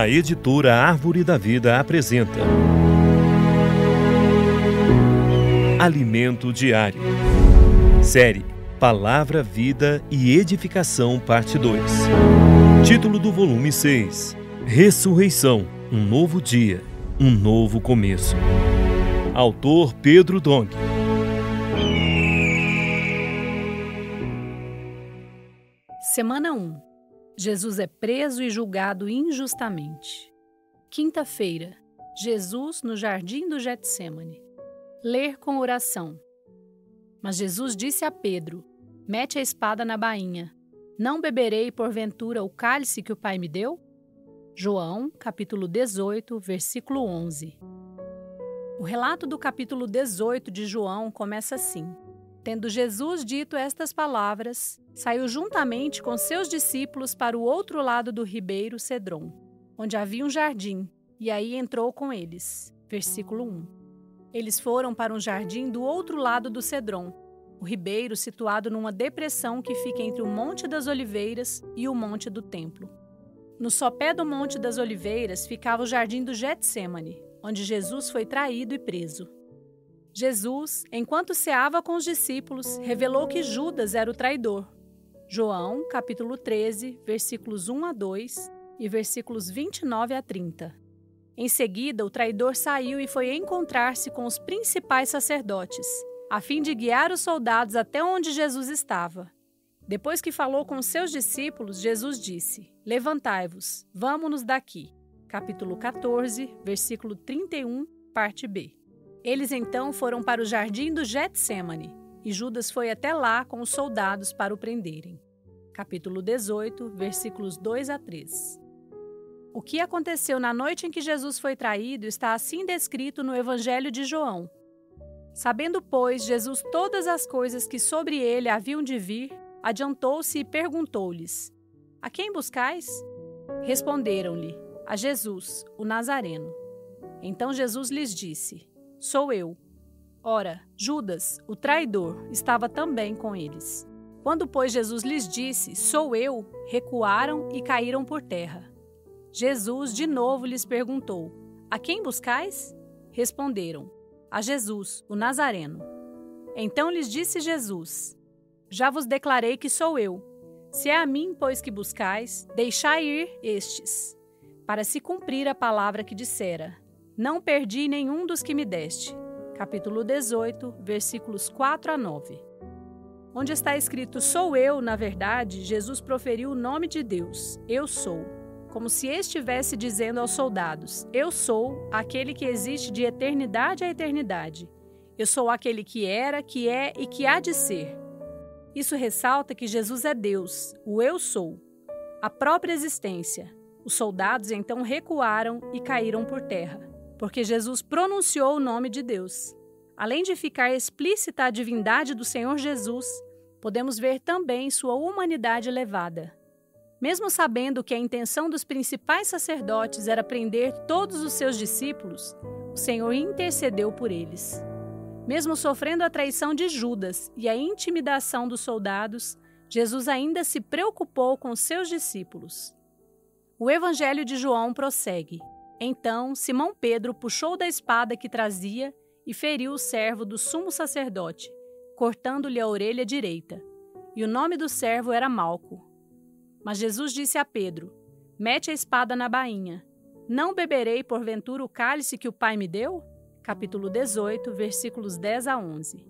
A editora Árvore da Vida apresenta Alimento Diário. Série Palavra, Vida e Edificação, parte 2. Título do volume 6. Ressurreição, um novo dia, um novo começo. Autor Pedro Dong. Semana 1. Jesus é preso e julgado injustamente. Quinta-feira. Jesus no jardim do Getsêmani. Ler com oração. Mas Jesus disse a Pedro: mete a espada na bainha. Não beberei porventura o cálice que o Pai me deu? João, capítulo 18, versículo 11. O relato do capítulo 18 de João começa assim: tendo Jesus dito estas palavras, saiu juntamente com seus discípulos para o outro lado do ribeiro Cedron, onde havia um jardim, e aí entrou com eles. Versículo 1. Eles foram para um jardim do outro lado do Cedron, o ribeiro situado numa depressão que fica entre o Monte das Oliveiras e o Monte do Templo. No sopé do Monte das Oliveiras ficava o jardim do Getsêmani, onde Jesus foi traído e preso. Jesus, enquanto ceava com os discípulos, revelou que Judas era o traidor. João, capítulo 13, versículos 1 a 2 e versículos 29 a 30. Em seguida, o traidor saiu e foi encontrar-se com os principais sacerdotes, a fim de guiar os soldados até onde Jesus estava. Depois que falou com seus discípulos, Jesus disse: levantai-vos, vamo-nos daqui. Capítulo 14, versículo 31, parte B. Eles então foram para o jardim do Getsêmani, e Judas foi até lá com os soldados para o prenderem. Capítulo 18, versículos 2 a 3. O que aconteceu na noite em que Jesus foi traído está assim descrito no Evangelho de João. Sabendo, pois, Jesus todas as coisas que sobre ele haviam de vir, adiantou-se e perguntou-lhes: a quem buscais? Responderam-lhe: a Jesus, o Nazareno. Então Jesus lhes disse: sou eu. Ora, Judas, o traidor, estava também com eles. Quando, pois, Jesus lhes disse: sou eu, recuaram e caíram por terra. Jesus de novo lhes perguntou: a quem buscais? Responderam: a Jesus, o Nazareno. Então lhes disse Jesus: já vos declarei que sou eu. Se é a mim, pois, que buscais, deixai ir estes, para se cumprir a palavra que dissera: não perdi nenhum dos que me deste. Capítulo 18, versículos 4 a 9. Onde está escrito sou eu, na verdade, Jesus proferiu o nome de Deus, eu sou, como se estivesse dizendo aos soldados: eu sou aquele que existe de eternidade a eternidade. Eu sou aquele que era, que é e que há de ser. Isso ressalta que Jesus é Deus, o eu sou, a própria existência. Os soldados então recuaram e caíram por terra, porque Jesus pronunciou o nome de Deus. Além de ficar explícita a divindade do Senhor Jesus, podemos ver também sua humanidade elevada. Mesmo sabendo que a intenção dos principais sacerdotes era prender todos os seus discípulos, o Senhor intercedeu por eles. Mesmo sofrendo a traição de Judas e a intimidação dos soldados, Jesus ainda se preocupou com seus discípulos. O Evangelho de João prossegue. Então, Simão Pedro puxou da espada que trazia e feriu o servo do sumo sacerdote, cortando-lhe a orelha direita. E o nome do servo era Malco. Mas Jesus disse a Pedro: mete a espada na bainha. Não beberei porventura o cálice que o Pai me deu? Capítulo 18, versículos 10 a 11.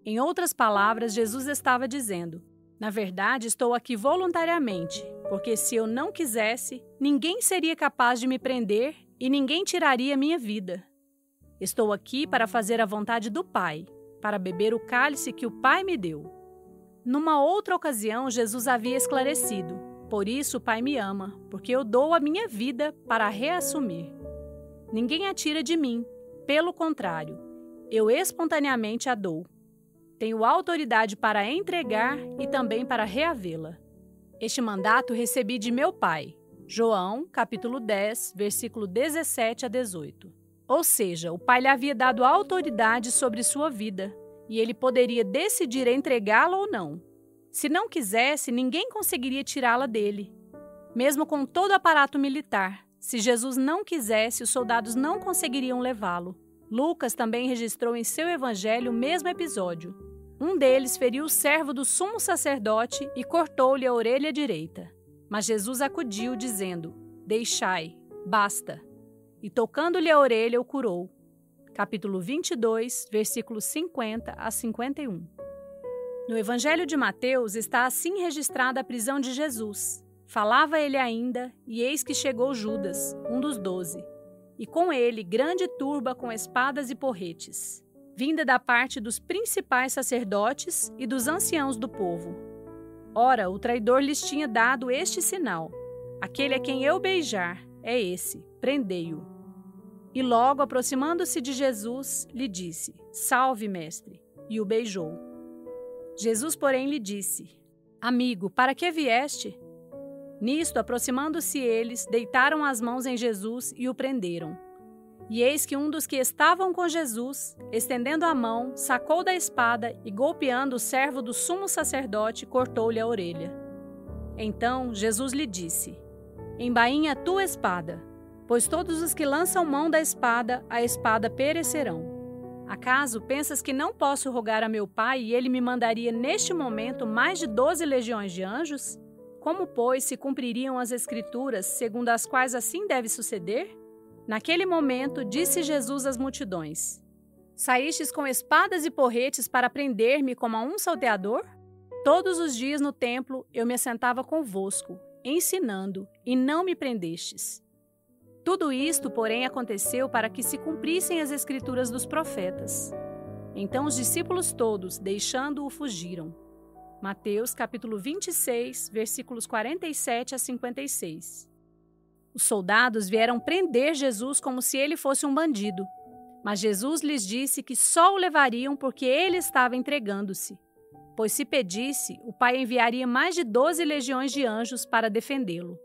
Em outras palavras, Jesus estava dizendo: na verdade, estou aqui voluntariamente, porque se eu não quisesse, ninguém seria capaz de me prender e ninguém tiraria minha vida. Estou aqui para fazer a vontade do Pai, para beber o cálice que o Pai me deu. Numa outra ocasião, Jesus havia esclarecido: por isso o Pai me ama, porque eu dou a minha vida para a reassumir. Ninguém a tira de mim, pelo contrário, eu espontaneamente a dou. Tenho autoridade para entregar e também para reavê-la. Este mandato recebi de meu Pai. João, capítulo 10, versículo 17 a 18. Ou seja, o Pai lhe havia dado autoridade sobre sua vida, e ele poderia decidir entregá-la ou não. Se não quisesse, ninguém conseguiria tirá-la dele. Mesmo com todo o aparato militar, Se Jesus não quisesse, os soldados não conseguiriam levá-lo. Lucas também registrou em seu evangelho o mesmo episódio. Um deles feriu o servo do sumo sacerdote e cortou-lhe a orelha direita. Mas Jesus acudiu, dizendo: "Deixai, basta." E tocando-lhe a orelha, o curou. Capítulo 22, versículos 50 a 51. No Evangelho de Mateus está assim registrada a prisão de Jesus. Falava ele ainda, e eis que chegou Judas, um dos 12, e com ele grande turba com espadas e porretes, vinda da parte dos principais sacerdotes e dos anciãos do povo. Ora, o traidor lhes tinha dado este sinal: aquele a quem eu beijar é esse, prendei-o. E logo, aproximando-se de Jesus, lhe disse: "Salve, mestre", e o beijou. Jesus, porém, lhe disse: "Amigo, para que vieste?" Nisto, aproximando-se eles, deitaram as mãos em Jesus e o prenderam. E eis que um dos que estavam com Jesus, estendendo a mão, sacou da espada e, golpeando o servo do sumo sacerdote, cortou-lhe a orelha. Então Jesus lhe disse: "Embainha a tua espada, pois todos os que lançam mão da espada, a espada perecerão. Acaso pensas que não posso rogar a meu Pai e ele me mandaria neste momento mais de 12 legiões de anjos? Como, pois, se cumpririam as Escrituras, segundo as quais assim deve suceder?" Naquele momento, disse Jesus às multidões: "Saístes com espadas e porretes para prender-me como a um salteador? Todos os dias no templo eu me assentava convosco, ensinando, e não me prendestes. Tudo isto, porém, aconteceu para que se cumprissem as Escrituras dos profetas." Então os discípulos todos, deixando-o, fugiram. Mateus capítulo 26, versículos 47 a 56. Os soldados vieram prender Jesus como se ele fosse um bandido. Mas Jesus lhes disse que só o levariam porque ele estava entregando-se. Pois se pedisse, o Pai enviaria mais de 12 legiões de anjos para defendê-lo.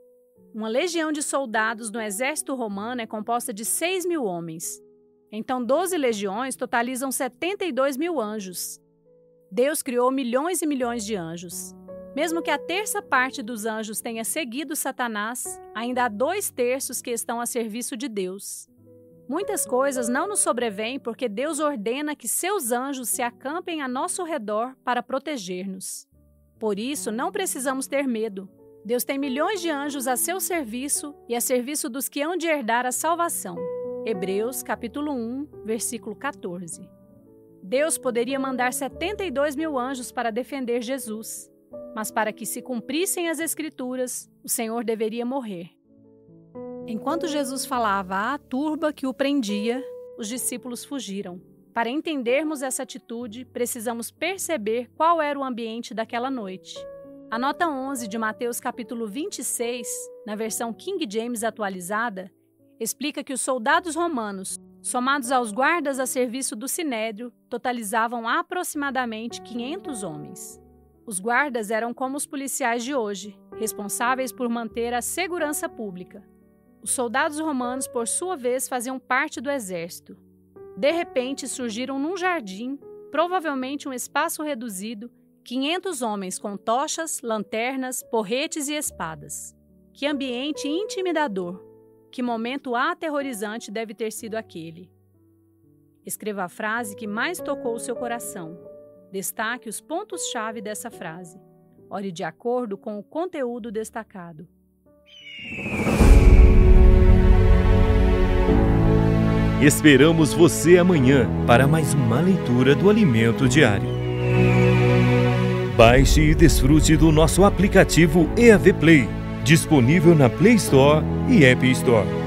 Uma legião de soldados no exército romano é composta de 6.000 homens. Então 12 legiões totalizam 72.000 anjos. Deus criou milhões e milhões de anjos. Mesmo que a terça parte dos anjos tenha seguido Satanás, ainda há 2/3 que estão a serviço de Deus. Muitas coisas não nos sobrevêm porque Deus ordena que seus anjos se acampem a nosso redor para proteger-nos. Por isso, não precisamos ter medo. Deus tem milhões de anjos a seu serviço e a serviço dos que hão de herdar a salvação. Hebreus capítulo 1, versículo 14. Deus poderia mandar 72.000 anjos para defender Jesus, mas para que se cumprissem as Escrituras, o Senhor deveria morrer. Enquanto Jesus falava à turba que o prendia, os discípulos fugiram. Para entendermos essa atitude, precisamos perceber qual era o ambiente daquela noite. A nota 11 de Mateus capítulo 26, na versão King James atualizada, explica que os soldados romanos, somados aos guardas a serviço do Sinédrio, totalizavam aproximadamente 500 homens. Os guardas eram como os policiais de hoje, responsáveis por manter a segurança pública. Os soldados romanos, por sua vez, faziam parte do exército. De repente, surgiram num jardim, provavelmente um espaço reduzido, 500 homens com tochas, lanternas, porretes e espadas. Que ambiente intimidador! Que momento aterrorizante deve ter sido aquele. Escreva a frase que mais tocou o seu coração. Destaque os pontos-chave dessa frase. Ore de acordo com o conteúdo destacado. Esperamos você amanhã para mais uma leitura do Alimento Diário. Baixe e desfrute do nosso aplicativo EAV Play, disponível na Play Store e App Store.